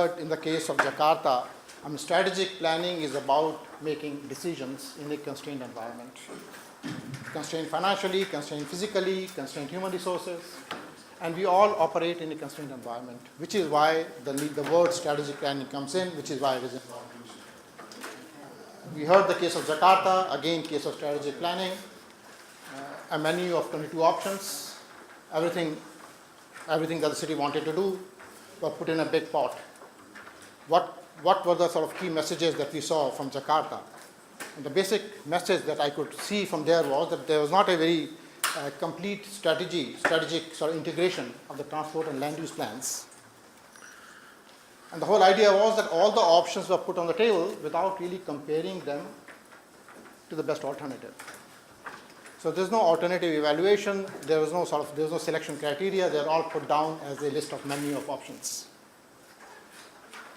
heard in the case of Jakarta, strategic planning is about making decisions in a constrained environment. Constrained financially, constrained physically, constrained human resources, and we all operate in a constrained environment, which is why the word strategic planning comes in, which is why it is involved. We heard the case of Jakarta, again case of strategic planning, a menu of 22 options, everything that the city wanted to do was put in a big pot. What were the sort of key messages that we saw from Jakarta? And the basic message that I could see from there was that there was not a very complete strategic sort of integration of the transport and land use plans. And the whole idea was that all the options were put on the table without really comparing them to the best alternative. So there's no alternative evaluation, there's no selection criteria, they're all put down as a list of menu of options.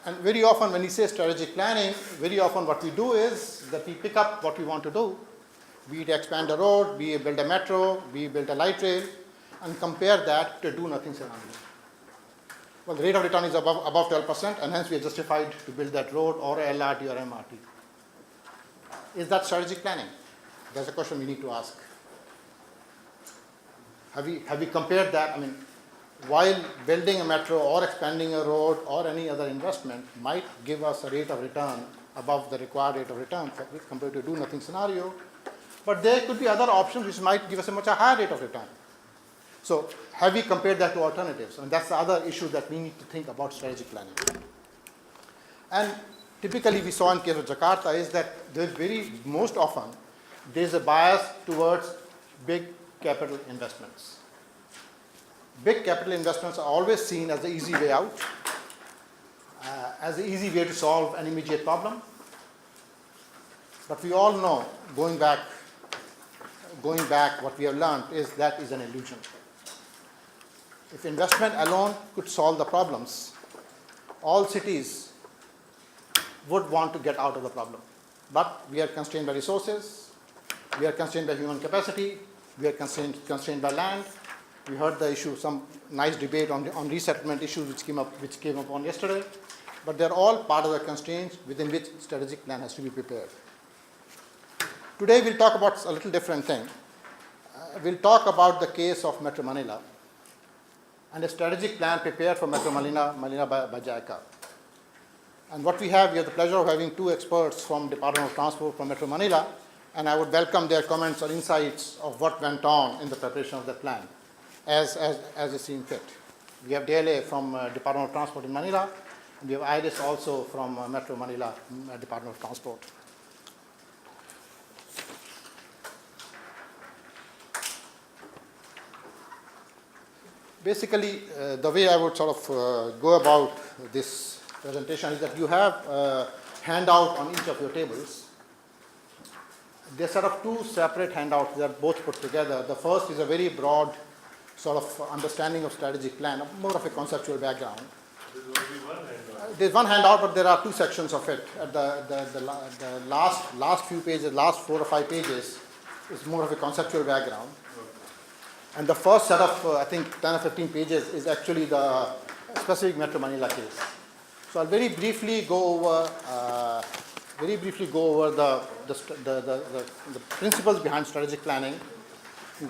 And very often when we say strategic planning, very often what we do is that we pick up what we want to do, be it expand a road, be it build a metro, be it build a light rail, and compare that to do nothing scenario. Well, the rate of return is above 12%, and hence we are justified to build that road or a LRT or MRT. Is that strategic planning? That's a question we need to ask. Have we compared that? While building a metro or expanding a road or any other investment might give us a rate of return above the required rate of return compared to do nothing scenario, but there could be other options which might give us a much higher rate of return. So have we compared that to alternatives? And that's the other issue that we need to think about strategic planning. And typically we saw in case of Jakarta is that most often there's a bias towards big capital investments. Big capital investments are always seen as the easy way out, as the easy way to solve an immediate problem. But we all know, going back, what we have learned is that is an illusion. If investment alone could solve the problems, all cities would want to get out of the problem. But we are constrained by resources, we are constrained by human capacity, we are constrained by land. We heard the issue, some nice debate on resettlement issues which came up on yesterday. But they're all part of the constraints within which strategic plan has to be prepared. Today we'll talk about a little different thing. We'll talk about the case of Metro Manila and a strategic plan prepared for Metro Manila by JICA. And what we have the pleasure of having two experts from Department of Transport from Metro Manila, and I would welcome their comments or insights of what went on in the preparation of that plan as it seemed fit. We have DLA from Department of Transport in Manila, and we have Iris also from Metro Manila Department of Transport. Basically, the way I would sort of go about this presentation is that you have a handout on each of your tables. They're sort of two separate handouts that are both put together. The first is a very broad sort of understanding of strategic plan, more of a conceptual background. There's only one handout. There's one handout, but there are two sections of it. At the last few pages, last 4 or 5 pages, is more of a conceptual background. And the first set of, I think, 10 or 15 pages is actually the specific Metro Manila case. So I'll very briefly go over the principles behind strategic planning, and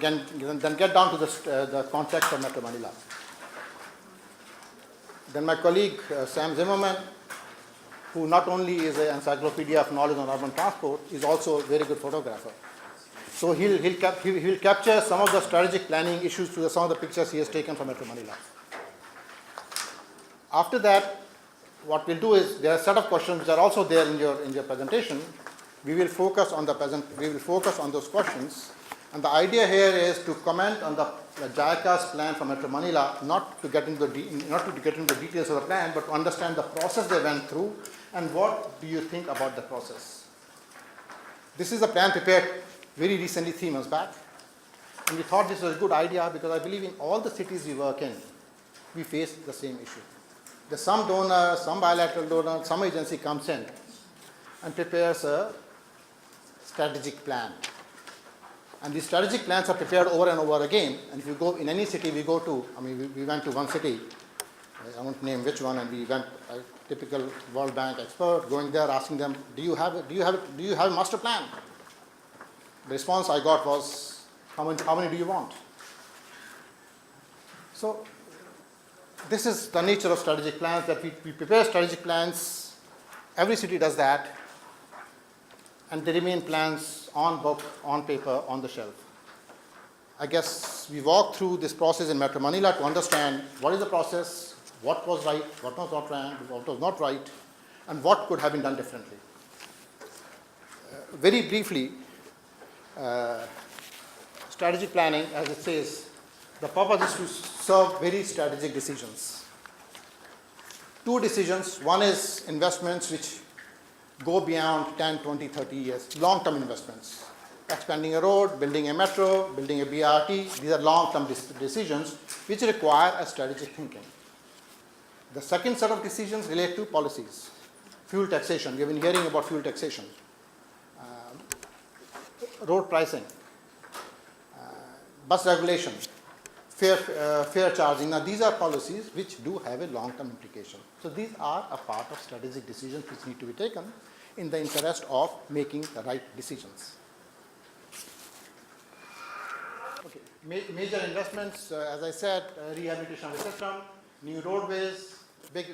then get down to the context of Metro Manila. Then my colleague Sam Zimmerman, who not only is an encyclopedia of knowledge on urban transport, is also a very good photographer. So he'll capture some of the strategic planning issues through some of the pictures he has taken from Metro Manila. After that, what we'll do is there are a set of questions which are also there in your presentation. We will focus on those questions, and the idea here is to comment on the JICA's plan for Metro Manila, not to get into the details of the plan, but to understand the process they went through and what do you think about the process. This is a plan prepared very recently, 3 months back, and we thought this was a good idea because I believe in all the cities we work in, we face the same issue. There's some donor, some bilateral donor, some agency comes in and prepares a strategic plan. And these strategic plans are prepared over and over again. And if you go in any city we go to, we went to one city I won't name which one, and we went, a typical World Bank expert, going there asking them, do you have a master plan? The response I got was, how many do you want? So this is the nature of strategic plans, that we prepare strategic plans. Every city does that, and they remain plans on book, on paper, on the shelf. I guess we walked through this process in Metro Manila to understand what is the process, what was right, what was not right, and what could have been done differently. Very briefly, strategic planning, as it says, the purpose is to serve very strategic decisions. Two decisions. One is investments which go beyond 10, 20, 30 years, long-term investments. Expanding a road, building a metro, building a BRT, these are long-term decisions which require a strategic thinking. The second set of decisions relate to policies. Fuel taxation, we have been hearing about fuel taxation. Road pricing, bus regulation, fare charging. Now these are policies which do have a long-term implication. So these are a part of strategic decisions which need to be taken in the interest of making the right decisions. Okay. Major investments, as I said, rehabilitation of the system, new roadways, big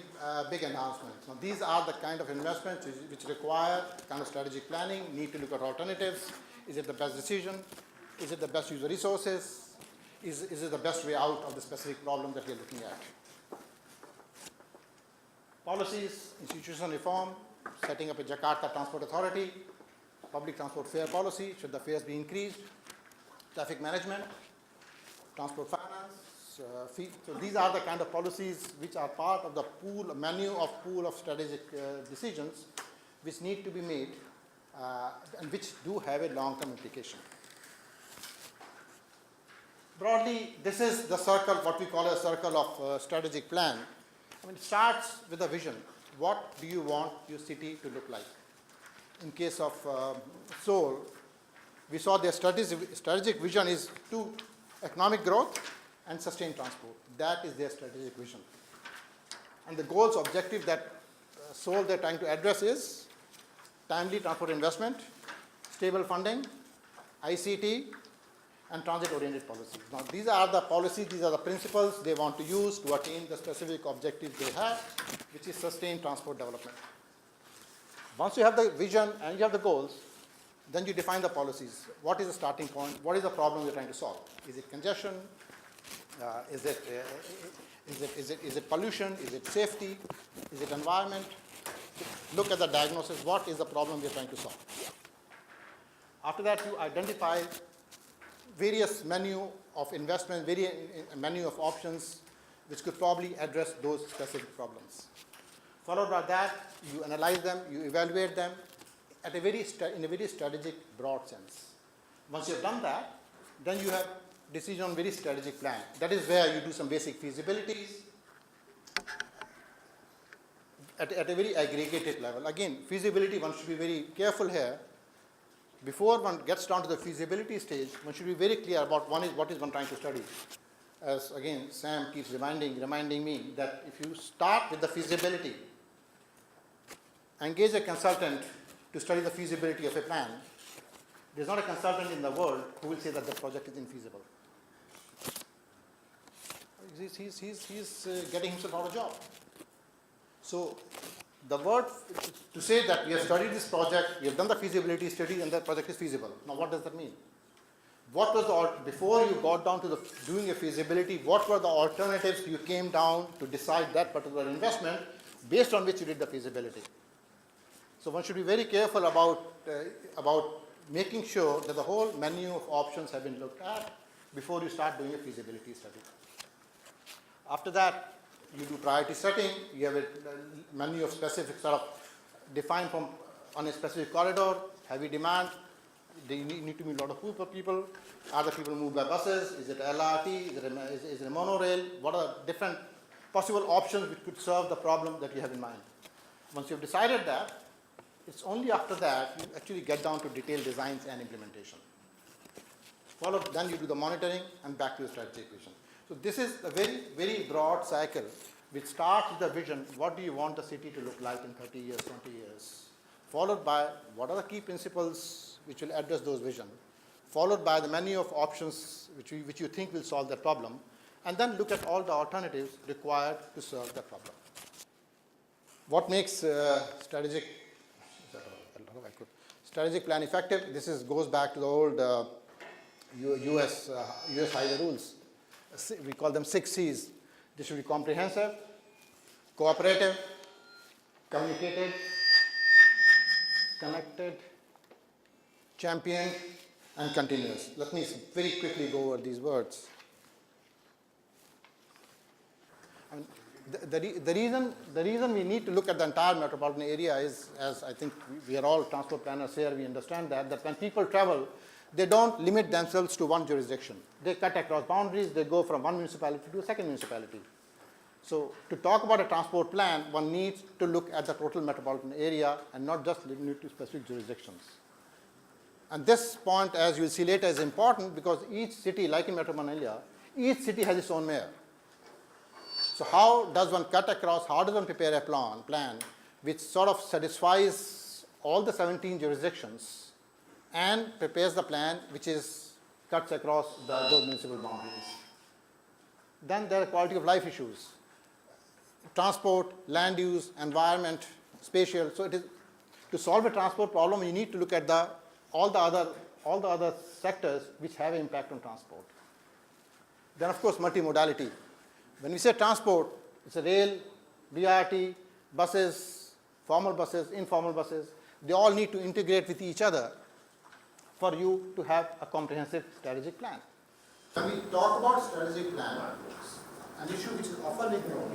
enhancements. Now these are the kind of investments which require kind of strategic planning, need to look at alternatives. Is it the best decision? Is it the best use of resources? Is it the best way out of the specific problem that we are looking at? Policies, institutional reform, setting up a Jakarta Transport Authority, public transport fare policy, should the fares be increased, traffic management, transport finance, fee. So these are the kind of policies which are part of the pool of strategic decisions which need to be made and which do have a long-term implication. Broadly, this is the circle, what we call a circle of strategic plan. I mean, it starts with a vision. What do you want your city to look like? In case of Seoul, we saw their strategic vision is to economic growth and sustained transport. That is their strategic vision. And the goals, objective that Seoul they're trying to address is timely transport investment, stable funding, ICT, and transit-oriented policies. Now, these are the policies, these are the principles they want to use to attain the specific objectives they have, which is sustained transport development. Once you have the vision and you have the goals, then you define the policies. What is the starting point? What is the problem you're trying to solve? Is it congestion? Is it pollution? Is it safety? Is it environment? Look at the diagnosis. What is the problem we're trying to solve? After that, you identify various menu of investment, menu of options which could probably address those specific problems. Followed by that, you analyze them, you evaluate them in a very strategic, broad sense. Once you've done that, then you have decision on very strategic plan. That is where you do some basic feasibilities at a very aggregated level. Again, feasibility, one should be very careful here. Before one gets down to the feasibility stage, one should be very clear about what is one trying to study. As again, Sam keeps reminding me that if you start with the feasibility, engage a consultant to study the feasibility of a plan, there's not a consultant in the world who will say that the project is infeasible. He's getting himself out of job. So the word to say that we have studied this project, we have done the feasibility study, and that project is feasible. Now, what does that mean? What was before you got down to doing a feasibility, what were the alternatives you came down to decide that particular investment based on which you did the feasibility? So one should be very careful about making sure that the whole menu of options have been looked at before you start doing a feasibility study. After that, you do priority setting. You have a menu of specific sort of defined from on a specific corridor, heavy demand. They need to meet a lot of people. Other people move by buses. Is it LRT? Is it a monorail? What are the different possible options which could serve the problem that you have in mind? Once you've decided that, it's only after that you actually get down to detailed designs and implementation. Then you do the monitoring and back to the strategic vision. So this is a very, very broad cycle which starts with the vision, what do you want the city to look like in 30 years, 20 years, followed by what are the key principles which will address those vision, followed by the menu of options which you think will solve that problem, and then look at all the alternatives required to solve that problem. What makes strategic plan effective? This goes back to the old US highway rules. We call them 6 C's. This should be comprehensive, cooperative, communicated, connected, championed, and continuous. Let me very quickly go over these words. The reason we need to look at the entire metropolitan area is, as I think we are all transport planners here, we understand that when people travel, they don't limit themselves to one jurisdiction. They cut across boundaries, they go from one municipality to a second municipality. So to talk about a transport plan, one needs to look at the total metropolitan area and not just limit to specific jurisdictions. And this point, as you will see later, is important because each city, like in Metro Manila, each city has its own mayor. So how does one cut across, how does one prepare a plan which sort of satisfies all the 17 jurisdictions and prepares the plan which cuts across those municipal boundaries? Then there are quality of life issues, transport, land use, environment, spatial. So it is, to solve a transport problem, you need to look at all the other sectors which have an impact on transport. Then of course multimodality. When we say transport, it's a rail, BRT, buses, formal buses, informal buses. They all need to integrate with each other for you to have a comprehensive strategic plan. When we talk about strategic plan, an issue which is often ignored,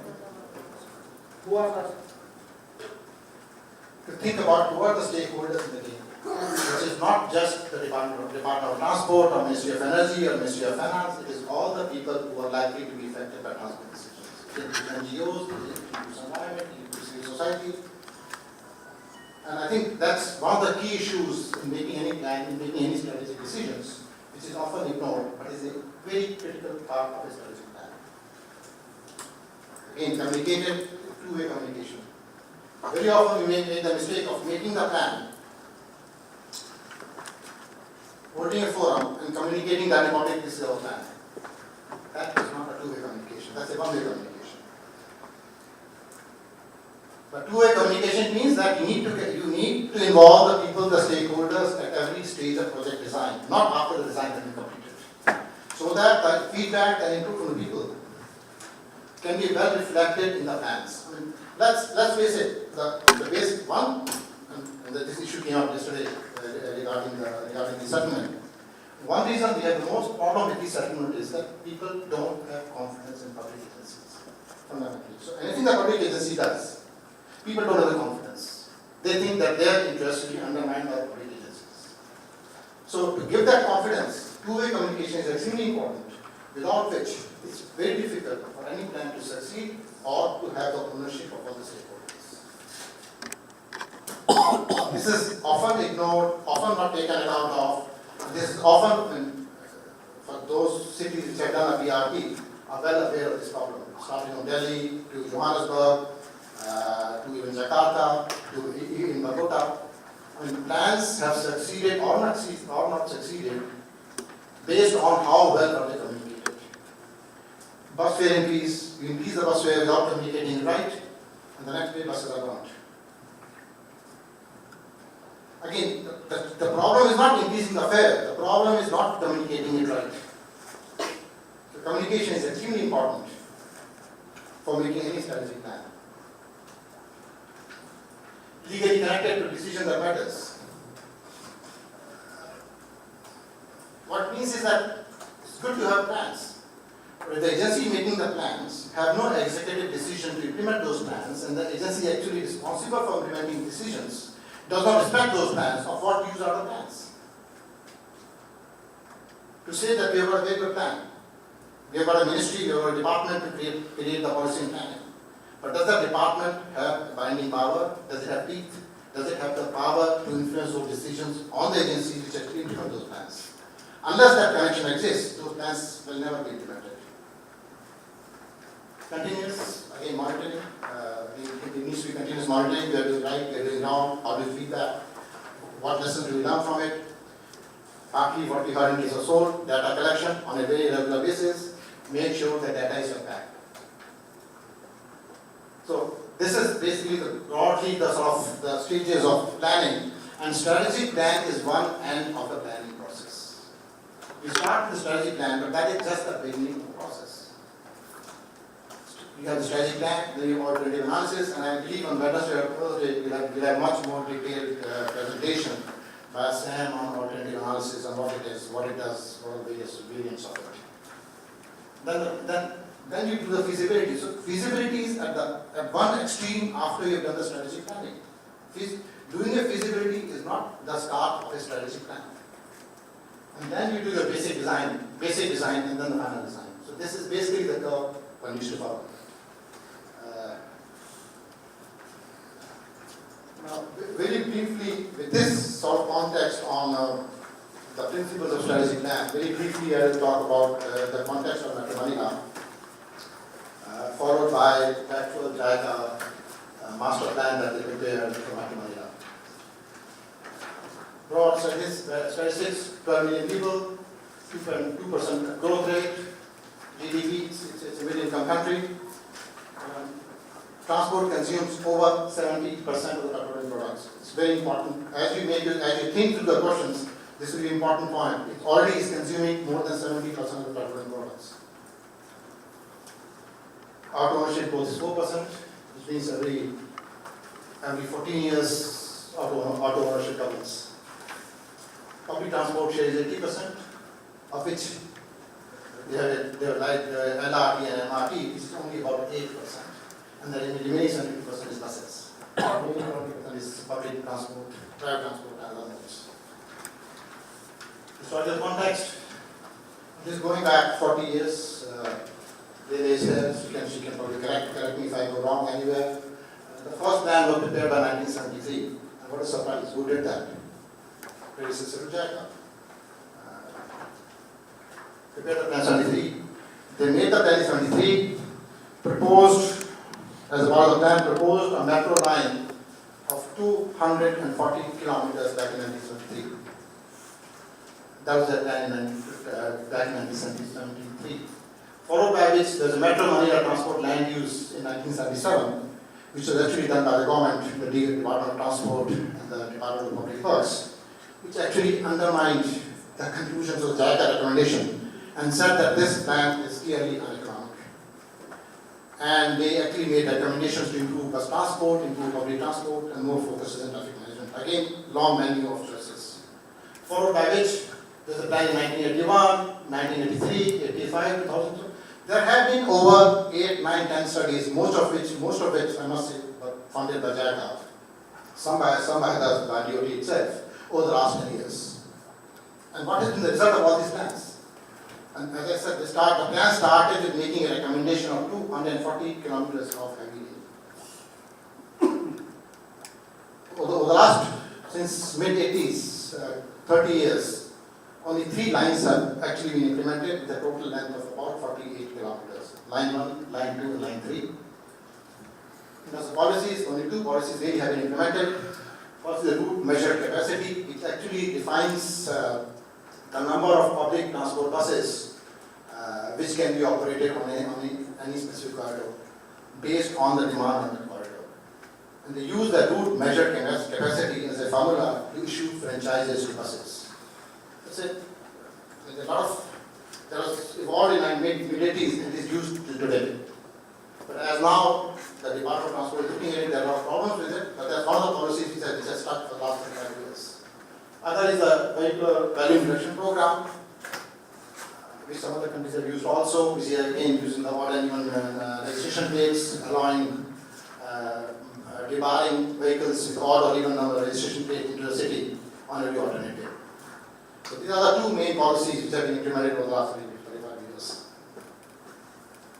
to think about who are the stakeholders in the game, which is not just the Department of Transport or Ministry of Energy or Ministry of Finance, it is all the people who are likely to be affected by transport decisions. It includes NGOs, it includes environment, it includes civil society. And I think that's one of the key issues in making any plan, in making any strategic decisions, which is often ignored, but is a very critical part of a strategic plan. Again, communicated, two-way communication. Very often we make the mistake of making the plan, holding a forum and communicating that in public, this is our plan. That is not a two-way communication, that's a one-way communication. But two-way communication means that you need to involve the people, the stakeholders at every stage of project design, not after the design has been completed. So that the feedback and input from the people can be well reflected in the plans. I mean, let's face it, the basic one, and this issue came up yesterday regarding the settlement. One reason we have the most problem with this settlement is that people don't have confidence in public agencies, fundamentally. So anything the public agency does, people don't have the confidence. They think that their interests will be undermined by public agencies. So to give that confidence, two-way communication is extremely important, without which it's very difficult for any plan to succeed or to have the ownership of all the stakeholders. This is often ignored, often not taken account of. This is often, for those cities which have done a BRT, are well aware of this problem. Starting from Delhi to Johannesburg, to even Jakarta, to even Bogota. I mean, plans have succeeded or not succeeded based on how well are they communicated. Bus fare increase, you increase the bus fare without communicating right, and the next day buses are burnt. Again, the problem is not increasing the fare, the problem is not communicating it right. So communication is extremely important for making any strategic plan. Legally connected to decision that matters. What it means is that it's good to have plans, but if the agency making the plans have no executive decision to implement those plans, and the agency actually responsible for implementing decisions does not respect those plans, of what use are the plans? To say that we have got a very good plan, we have got a ministry, we have got a department to create the policy and planning. But does that department have binding power? Does it have teeth? Does it have the power to influence those decisions on the agencies which actually implement those plans? Unless that connection exists, those plans will never be implemented. Continuous, again, monitoring. It needs to be continuous monitoring. Where is right, where is wrong, how do you feedback, what lessons do we learn from it. Partly what we heard in case of SOAR, data collection on a very regular basis. Make sure that data is unpacked. So this is basically broadly the sort of the stages of planning, and strategic plan is one end of the planning process. You start with the strategic plan, but that is just the beginning of the process. You have the strategic plan, then you have alternative analysis, and I believe on Wednesday or Thursday we'll have much more detailed presentation by Sam on alternative analysis and what it is, what it does, what are the various variants of it. Then you do the feasibility. So feasibility is at one extreme after you have done the strategic planning. Doing a feasibility is not the start of a strategic plan. And then you do the basic design, and then the final design. So this is basically the curve one needs to follow. Now, very briefly, with this sort of context on the principles of strategic plan, very briefly I will talk about the context of Metro Manila, followed by the actual JICA master plan that they prepared for Metro Manila. Broad statistics, 12 million people, 2% growth rate, GDP, it's a mid-income country. Transport consumes over 70% of the petroleum products. It's very important. As you think through the questions, this will be an important point. It already is consuming more than 70% of the petroleum products. Auto ownership growth is 4%, which means every 14 years auto ownership doubles. Public transport share is 80%, of which they have like LRT and MRT, which is only about 8%. And the remaining 70% is buses. The remaining 20% is public transport, private transport, and other modes. Historical context. This is going back 40 years. There is, she can probably correct me if I go wrong anywhere. The first plan was prepared by 1973. And what a surprise, who did that? Predecessor to JICA. Prepared the plan 73. They made the plan in 73, proposed, as a part of the plan, proposed a metro line of 240 kilometers back in 1973. That was the plan back in 1973. Followed by which there's a Metro Manila Transport Land Use in 1977, which was actually done by the government, the Department of Transport and the Department of Public Works, which actually undermined the conclusions of the JICA recommendation and said that this plan is clearly uneconomic. And they actually made recommendations to improve bus transport, improve public transport, and more focuses on traffic management. Again, long menu of choices. Followed by which there's a plan in 1981, 1983, 85, 2002. There have been over 8, 9, 10 studies, most of which I must say were funded by JICA, some by the DOT itself, over the last 10 years. And what has been the result of all these plans? And as I said, the plan started with making a recommendation of 240 kilometers of heavy rail. Over the last, since mid-80s, 30 years, only 3 lines have actually been implemented with a total length of about 48 kilometers. Line 1, line 2, and line 3. In terms of policies, only 2 policies really have been implemented. First is the route measured capacity. It actually defines the number of public transport buses which can be operated on any specific corridor based on the demand on the corridor. And they use the route measured capacity as a formula to issue franchises to buses. That's it. There's a lot of, that was evolved in the mid-80s and is used till today. But as now, the Department of Transport is looking at it, there are a lot of problems with it, but that's one of the policies which has stuck for the last 25 years. Other is the vehicular value introduction program, which some other countries have used also, which is again using the odd and even registration plates, allowing debarring vehicles with odd or even number registration plates into the city on every alternative. So these are the 2 main policies which have been implemented over the last 25 years.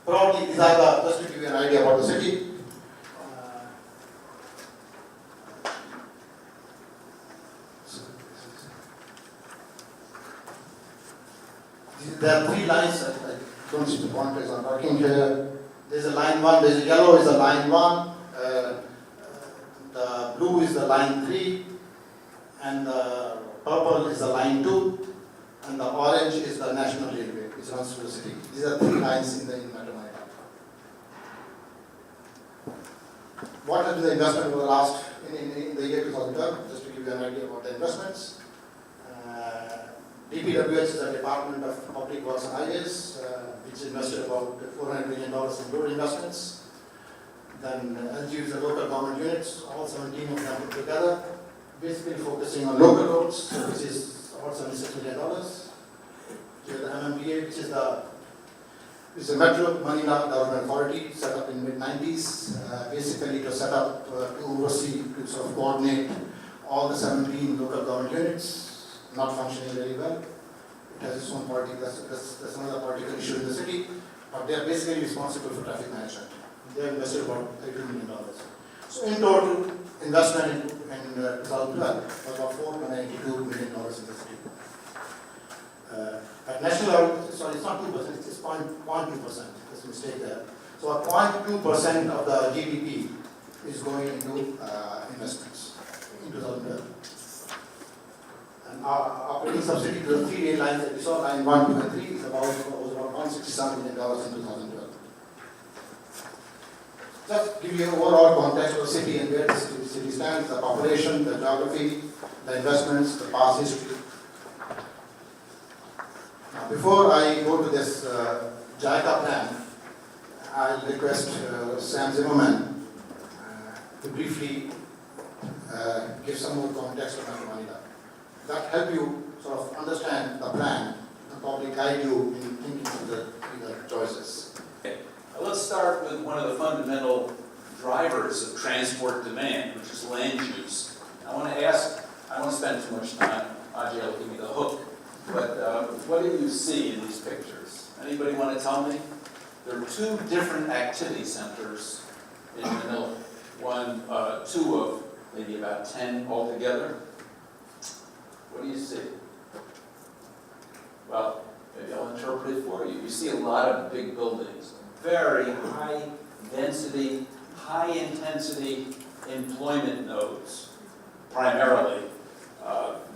Probably these are the, just to give you an idea about the city. There are 3 lines, I don't see the pointers I'm working here. There's a line 1, there's a yellow is the line 1, the blue is the line 3, and the purple is the line 2, and the orange is the national railway, which runs through the city. These are 3 lines in Metro Manila. What has been the investment over the last, in the year 2012, just to give you an idea about the investments. DPWH is a Department of Public Works and Highways, which invested about $400 million in road investments. Then LGU is the local government units, all 17 of them put together, basically focusing on local roads, which is about $76 million. We have the MMPA, which is the Metro Manila Government Authority, set up in mid-90s, basically to set up, to oversee, to sort of coordinate all the 17 local government units, not functioning very well. It has its own that's another political issue in the city, but they are basically responsible for traffic management. They have invested about $30 million. So in total, investment in 2012 was about $482 million in the city. At national level, sorry, it's not 2%, it's 0.2%. There's a mistake there. So 0.2% of the GDP is going into investments in 2012. And our operating subsidy to the 3 lines that we saw, line 1, 2, and 3, was about $167 million in 2012. Just give you an overall context of the city and where the city stands, the population, the geography, the investments, the past history. Now, before I go to this JICA plan, I'll request Sam Zimmerman to briefly give some more context on Metro Manila. That help you sort of understand the plan and probably guide you in thinking of the choices. Okay. Let's start with one of the fundamental drivers of transport demand, which is land use. I want to spend too much time, Ajay will give me the hook, but what do you see in these pictures? Anybody want to tell me? There are 2 different activity centers in Manila. Two of maybe about 10 altogether. What do you see? Well, maybe I'll interpret it for you. You see a lot of big buildings, very high density, high intensity employment nodes, primarily.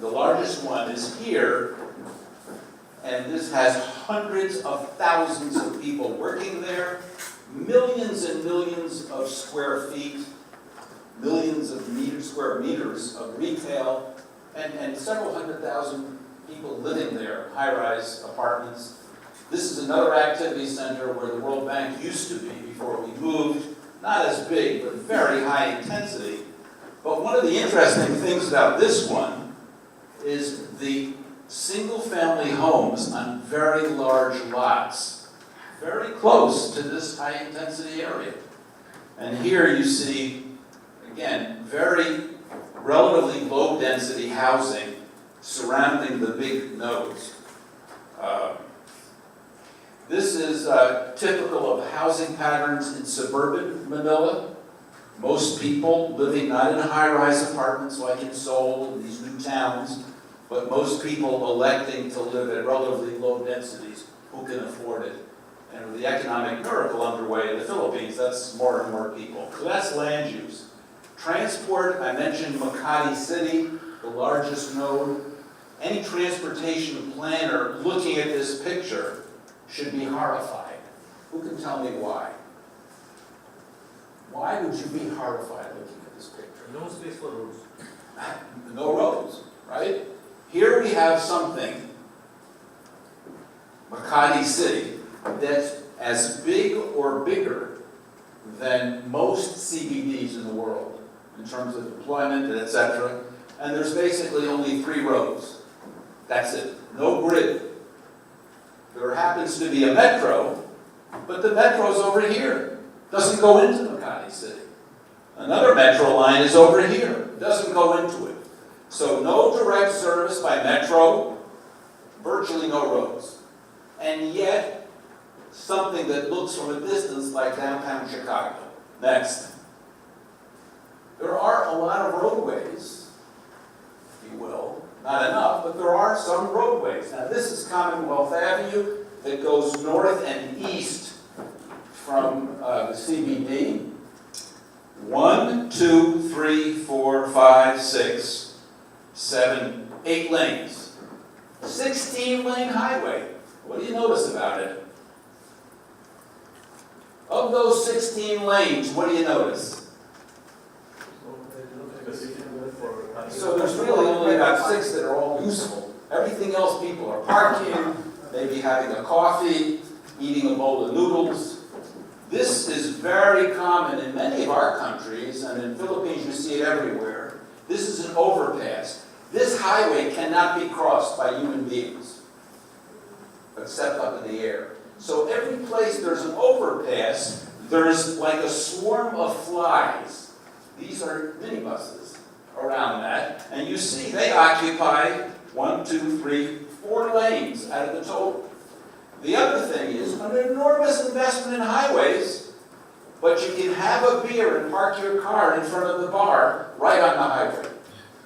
The largest one is here, and this has hundreds of thousands of people working there, millions and millions of square feet, millions of square meters of retail, and several 100,000 people living there, high-rise apartments. This is another activity center where the World Bank used to be before we moved. Not as big, but very high intensity. But one of the interesting things about this one is the single-family homes on very large lots, very close to this high-intensity area. And here you see, again, very relatively low-density housing surrounding the big nodes. This is typical of housing patterns in suburban Manila. Most people living not in high-rise apartments like in Seoul and these new towns, but most people electing to live at relatively low densities who can afford it. And with the economic miracle underway in the Philippines, that's more and more people. So that's land use. Transport, I mentioned Makati City, the largest node. Any transportation planner looking at this picture should be horrified. Who can tell me why? Why would you be horrified looking at this picture? No space for roads. No roads, right? Here we have something, Makati City, that's as big or bigger than most CBDs in the world in terms of deployment, etc. And there's basically only 3 roads. That's it. No grid. There happens to be a metro, but the metro's over here. Doesn't go into Makati City. Another metro line is over here. Doesn't go into it. So no direct service by metro, virtually no roads. And yet, something that looks from a distance like downtown Chicago. Next. There are a lot of roadways, if you will. Not enough, but there are some roadways. Now this is Commonwealth Avenue that goes north and east from the CBD. 1, 2, 3, 4, 5, 6, 7, 8 lanes. 16-lane highway. What do you notice about it? Of those 16 lanes, what do you notice? So there's really only about 6 that are all useful. Everything else, people are parking, maybe having a coffee, eating a bowl of noodles. This is very common in many of our countries, and in the Philippines you see it everywhere. This is an overpass. This highway cannot be crossed by human beings, except up in the air. So every place there's an overpass, there's like a swarm of flies. These are minibuses around that, and you see they occupy 1, 2, 3, 4 lanes out of the total. The other thing is an enormous investment in highways, but you can have a beer and park your car in front of the bar right on the highway.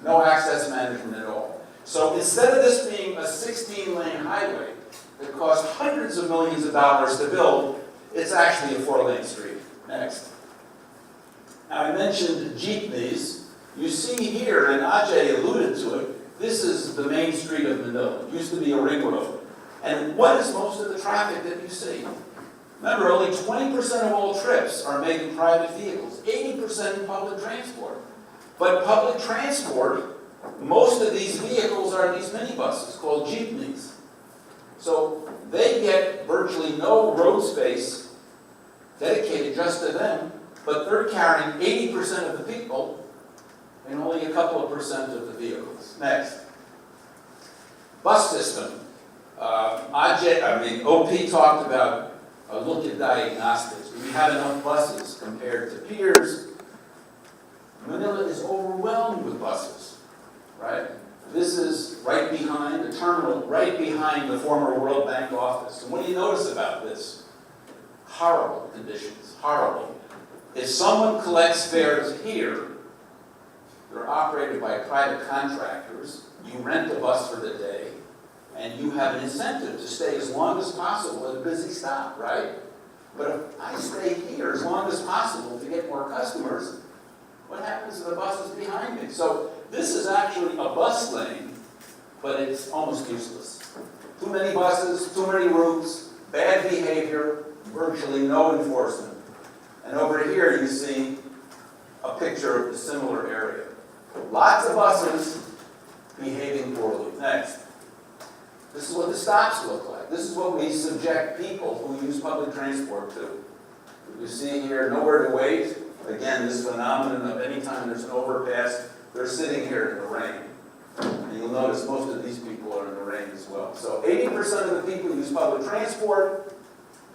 No access management at all. So instead of this being a 16-lane highway that cost hundreds of millions of dollars to build, it's actually a 4-lane street. Next. Now I mentioned jeepneys. You see here, and Ajay alluded to it, this is the main street of Manila. It used to be a ring road. And what is most of the traffic that you see? Remember, only 20% of all trips are made in private vehicles, 80% in public transport. But public transport, most of these vehicles are these minibuses called jeepneys. So they get virtually no road space dedicated just to them, but they're carrying 80% of the people and only a couple of percent of the vehicles. Next. Bus system. OP talked about a look at diagnostics. We have enough buses compared to peers. Manila is overwhelmed with buses, right? This is right behind the terminal, right behind the former World Bank office. And what do you notice about this? Horrible conditions, horrible. If someone collects fares here, they're operated by private contractors. You rent a bus for the day, and you have an incentive to stay as long as possible at a busy stop, right? But if I stay here as long as possible to get more customers, what happens to the buses behind me? So this is actually a bus lane, but it's almost useless. Too many buses, too many routes, bad behavior, virtually no enforcement. And over here you see a picture of a similar area. Lots of buses behaving poorly. Next. This is what the stops look like. This is what we subject people who use public transport to. You see here, nowhere to wait. Again, this phenomenon of any time there's an overpass, they're sitting here in the rain. And you'll notice most of these people are in the rain as well. So 80% of the people use public transport.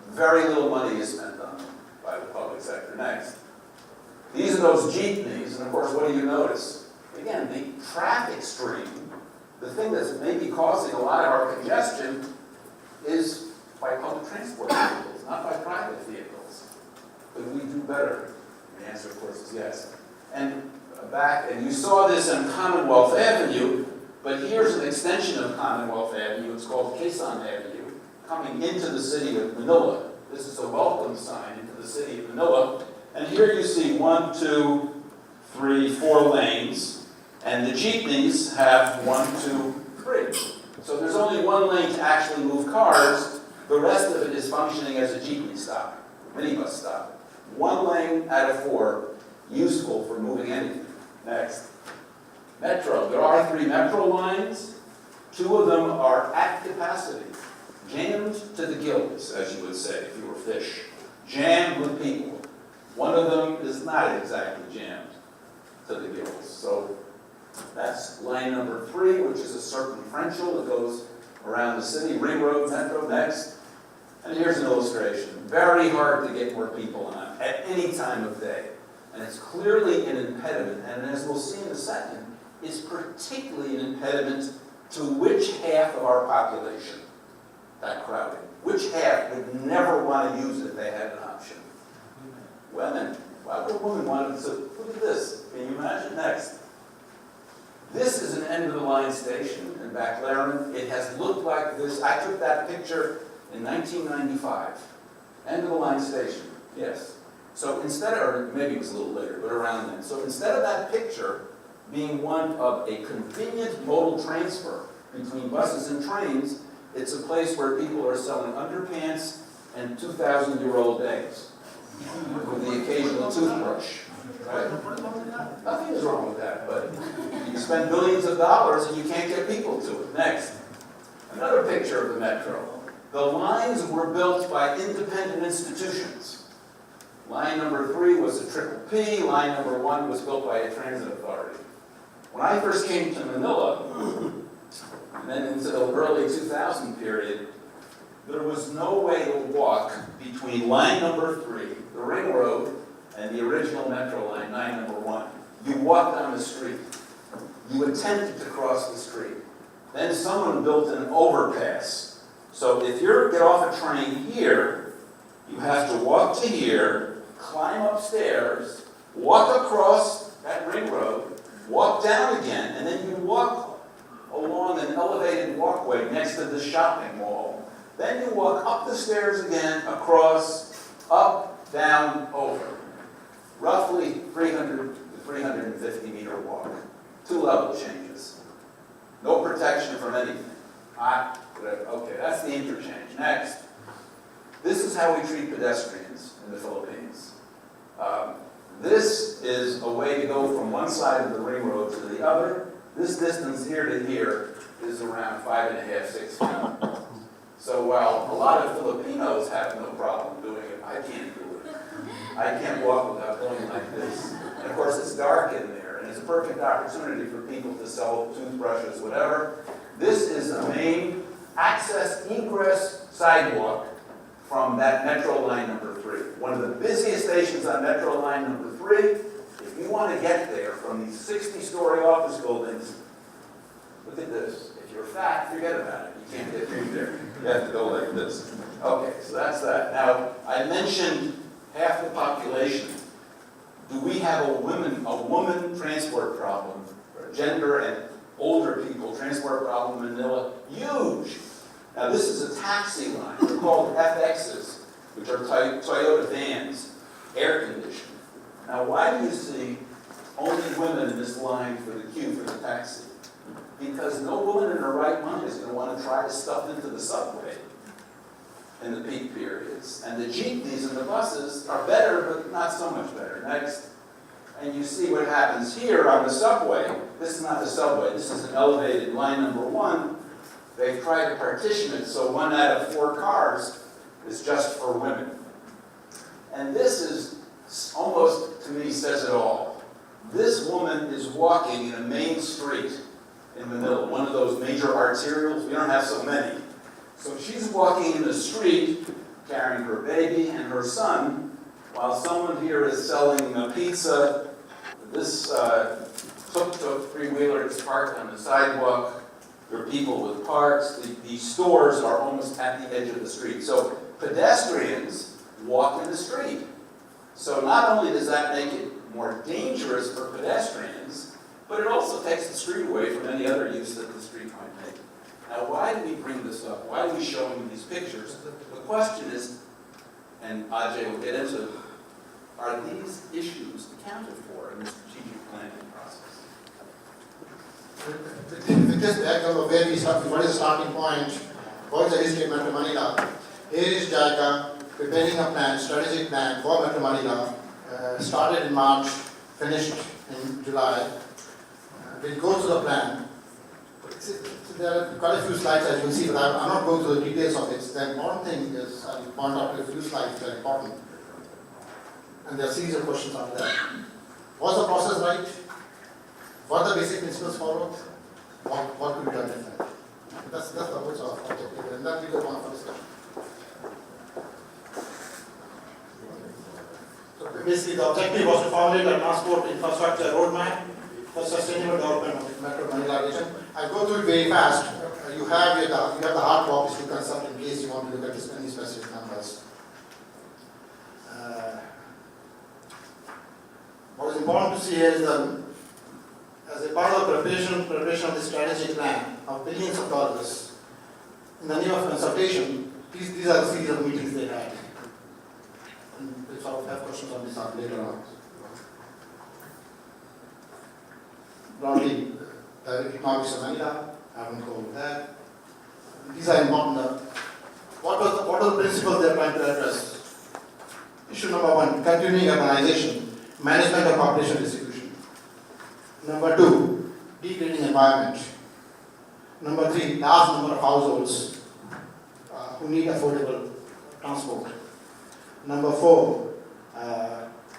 Very little money is spent on them by the public sector. Next. These are those jeepneys, and of course, what do you notice? Again, the traffic stream, the thing that's maybe causing a lot of our congestion is by public transport vehicles, not by private vehicles. Could we do better? The answer, of course, is yes. And you saw this on Commonwealth Avenue, but here's an extension of Commonwealth Avenue. It's called Quezon Avenue, coming into the city of Manila. This is a welcome sign into the city of Manila. And here you see 1, 2, 3, 4 lanes, and the jeepneys have 1, 2, 3. So there's only 1 lane to actually move cars. The rest of it is functioning as a jeepney stop, minibus stop. 1 lane out of 4, useful for moving anything. Next. Metro. There are 3 metro lines. 2 of them are at capacity, jammed to the gills, as you would say if you were fish, jammed with people. 1 of them is not exactly jammed to the gills. So that's line number 3, which is a circumferential that goes around the city. Ring Road, Metro. Next. And here's an illustration. Very hard to get more people on at any time of day. And it's clearly an impediment, and as we'll see in a second, is particularly an impediment to which half of our population, that crowding. Which half would never want to use it if they had an option? Women. Why would a woman want to? Look at this. Can you imagine? Next. This is an end-of-the-line station in Baclaran. It has looked like this. I took that picture in 1995. End-of-the-line station. Yes. So instead, or maybe it was a little later, but around then. So instead of that picture being one of a convenient modal transfer between buses and trains, it's a place where people are selling underpants and 2,000-year-old eggs with the occasional toothbrush. Right? Nothing is wrong with that, but you spend billions of dollars and you can't get people to it. Next. Another picture of the metro. The lines were built by independent institutions. Line number 3 was a triple P. Line number 1 was built by a transit authority. When I first came to Manila, and then into the early 2000 period, there was no way to walk between line number 3, the ring road, and the original metro line, line number 1. You walked down the street. You attempted to cross the street. Then someone built an overpass. So if you get off a train here, you have to walk to here, climb upstairs, walk across that ring road, walk down again, and then you walk along an elevated walkway next to the shopping mall. Then you walk up the stairs again, across, up, down, over. Roughly 300 to 350 meter walk. 2 level changes. No protection from anything. Okay, that's the interchange. Next. This is how we treat pedestrians in the Philippines. This is a way to go from one side of the ring road to the other. This distance here to here is around 5.5, 6 feet. So while a lot of Filipinos have no problem doing it, I can't do it. I can't walk without going like this. And of course, it's dark in there, and it's a perfect opportunity for people to sell toothbrushes, whatever. This is the main access egress sidewalk from that metro line number 3. One of the busiest stations on metro line number 3. If you want to get there from these 60-story office buildings, look at this. If you're fat, forget about it. You can't get through there. You have to go like this. Okay, so that's that. Now, I mentioned half the population. Do we have a woman transport problem, or gender and older people transport problem in Manila? Huge. Now, this is a taxi line. They're called FXs, which are Toyota vans, air conditioned. Now, why do you see only women in this line for the queue for the taxi? Because no woman in her right mind is going to want to try to stuff into the subway in the peak periods. And the jeepneys and the buses are better, but not so much better. Next. And you see what happens here on the subway. This is not the subway. This is an elevated line number 1. They've tried to partition it so 1 out of 4 cars is just for women. And this is almost, to me, says it all. This woman is walking in a main street in Manila, one of those major arterials. We don't have so many. So she's walking in the street carrying her baby and her son, while someone here is selling a pizza. This tuk-tuk 3-wheeler is parked on the sidewalk. There are people with parks. The stores are almost at the edge of the street. So pedestrians walk in the street. So not only does that make it more dangerous for pedestrians, but it also takes the street away from any other use that the street might make. Now, why do we bring this up? Why are we showing these pictures? The question is, and Ajay will get into it, are these issues accounted for in the strategic planning process? With this background of where we start, what is the starting point, what is the history of Metro Manila? Here is JICA preparing a plan, strategic plan for Metro Manila, started in March, finished in July. We'll go through the plan. There are quite a few slides as you will see, but I'm not going through the details of it. The important thing is, I'll point out a few slides that are important. And there are a series of questions after that. Was the process right? Were the basic principles followed? What could be done different? That's the whole sort of objective, and that will go on for discussion. So basically, the objective was to formulate a transport infrastructure roadmap for sustainable development of Metro Manila region. I'll go through it very fast. You have the hard copies to consult in case you want to look at any specific numbers. What is important to see here is as a part of the preparation of the strategic plan of billions of dollars, in the name of consultation, these are the series of meetings they had. And if I have questions on this later on. Broadly, economics of Manila, I haven't gone over that. These are important. What are the principles they are trying to address? Issue number one, continuing urbanization, management of population distribution. Number two, degrading environment. Number three, large number of households who need affordable transport. Number four,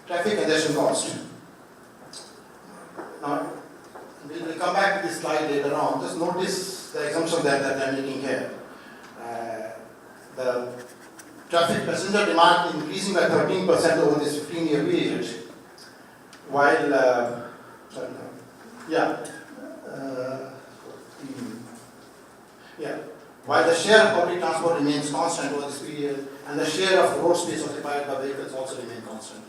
traffic congestion cost. Now, we'll come back to this slide later on. Just notice the assumption that I'm making here. The traffic passenger demand increasing by 13% over this 15-year period, while while the share of public transport remains constant over this period, and the share of road space occupied by vehicles also remain constant.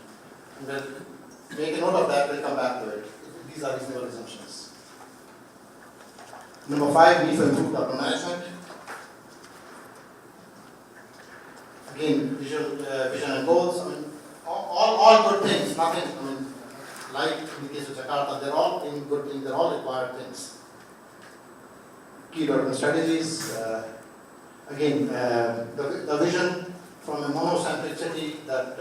And we'll make a note of that. We'll come back to it. These are reasonable assumptions. Number five, need for improved urban management. Again, vision and goals. I mean, all good things. Nothing. I mean, like in the case of Jakarta, they're all good things. They're all required things. Key development strategies. Again, the vision from a monocentric city that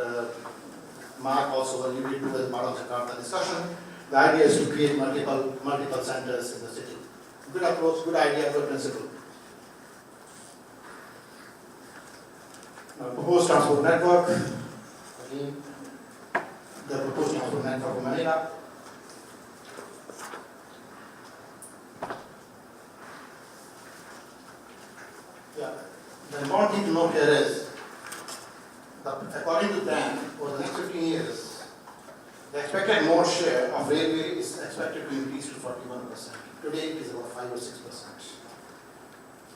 Mark also alluded to as part of Jakarta discussion. The idea is to create multiple centers in the city. Good approach, good idea, good principle. Proposed transport network. Again, the proposed transport network of Manila. Yeah. The important thing to note here is that according to Dan, over the next 15 years, the expected mode share of railway is expected to increase to 41%. Today it is about 5 or 6%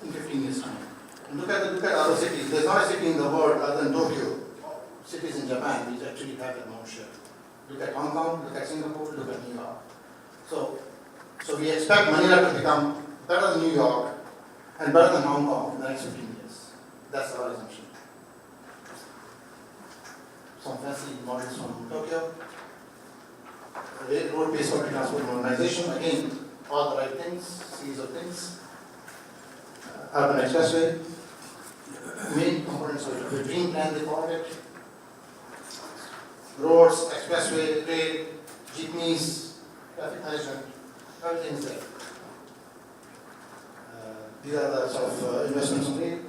in 15 years' time. And look at other cities. There's not a city in the world other than Tokyo, cities in Japan which actually have that mode share. Look at Hong Kong, look at Singapore, look at New York. So we expect Manila to become better than New York and better than Hong Kong in the next 15 years. That's our assumption. Some fancy models from Tokyo. Road-based public transport modernization, again, all the right things, series of things. Urban expressway, main components of the dream plan, they call it. Roads, expressway, rail, jeepneys, traffic management, everything is there. These are the sort of investments in rail.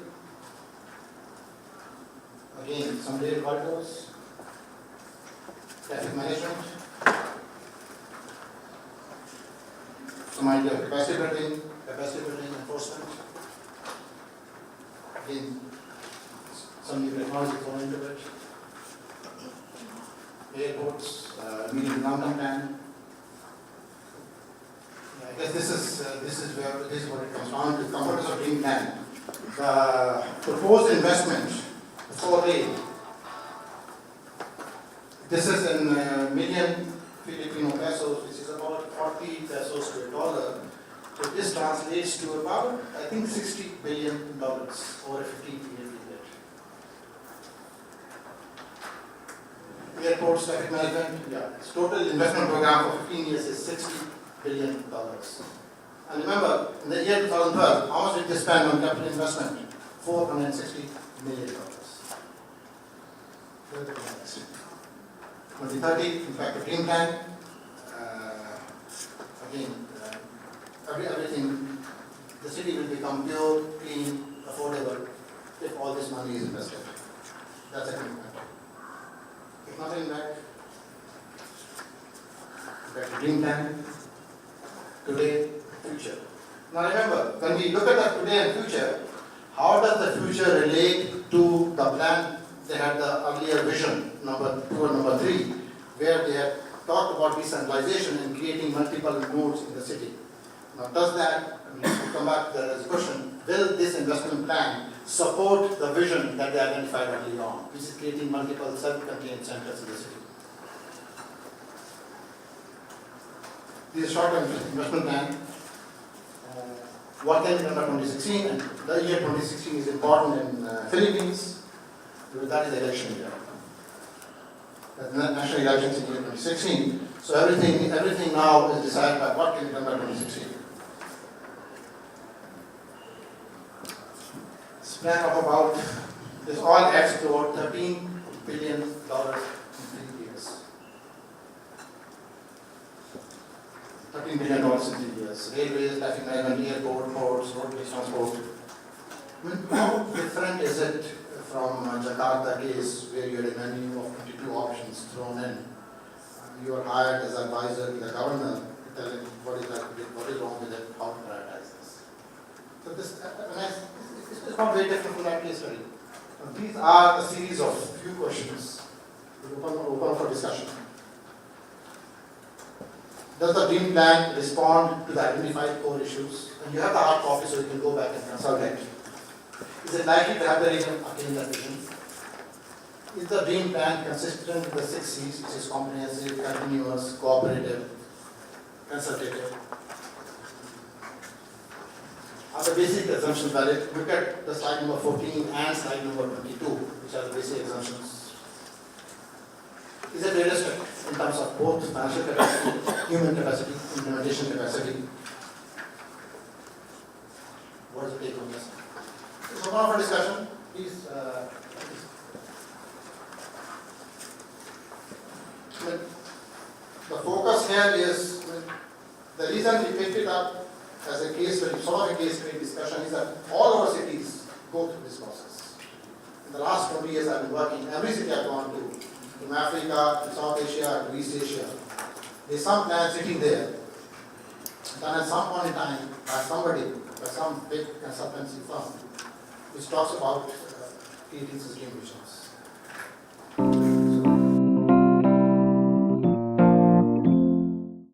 Again, some rail corridors, traffic management, some idea of capacity building enforcement. Again, some new technology thrown into it. Airports, medium long-term plan. I guess this is what it comes down to. Components of dream plan. The proposed investment for rail. This is in million Filipino pesos, which is about 40 pesos to $1. So this translates to about, I think, $60 billion over a 15-year period. Airports, traffic management, its total investment program for 15 years is $60 billion. And remember, in the year 2012, how much did they spend on capital investment? $460 million. 2030, in fact, the green plan, again, everything, the city will become pure, clean, affordable if all this money is invested. That's a commitment. If nothing back to green plan, today, future. Now remember, when we look at the today and future, how does the future relate to the plan? They had the earlier vision, number 2 and number 3, where they had talked about decentralization and creating multiple nodes in the city. Now does that, we'll come back to that as a question, will this investment plan support the vision that they identified early on, which is creating multiple self-contained centers in the city? This is short-term investment plan. What came in under 2016, and the year 2016 is important in Philippines, because that is the election year. the national elections in 2016. So everything now is decided by what can be done by 2016. This plan of about, this all adds to about $13 billion in 3 years. $13 billion in 3 years. Railways, traffic management, airport, ports, road-based transport. I mean, how different is it from Jakarta case where you had a menu of 22 options thrown in? You are hired as advisor to the governor to tell him what is wrong with it, how to prioritize this. So this it's not very different from that case study. These are a series of few questions open for discussion. Does the dream plan respond to the identified core issues? And you have the hard copy so you can go back and consult it. Is it likely to have the region attain that vision? Is the dream plan consistent with the 6 C's, which is comprehensive, continuous, cooperative, consultative? Are the basic assumptions valid? Look at the slide number 14 and slide number 22, which are the basic assumptions. Is it realistic in terms of both financial capacity, human capacity, implementation capacity? What is the take on this? So, open for discussion. Please. The focus here is the reason we picked it up as a case study, sort of a case study discussion, is that all our cities go through this process. In the last 20 years, I've been working. Every city I've gone to, from Africa to South Asia to East Asia, there's some plan sitting there. Then at some point in time, by somebody, by some big consultancy firm, which talks about creating sustained visions.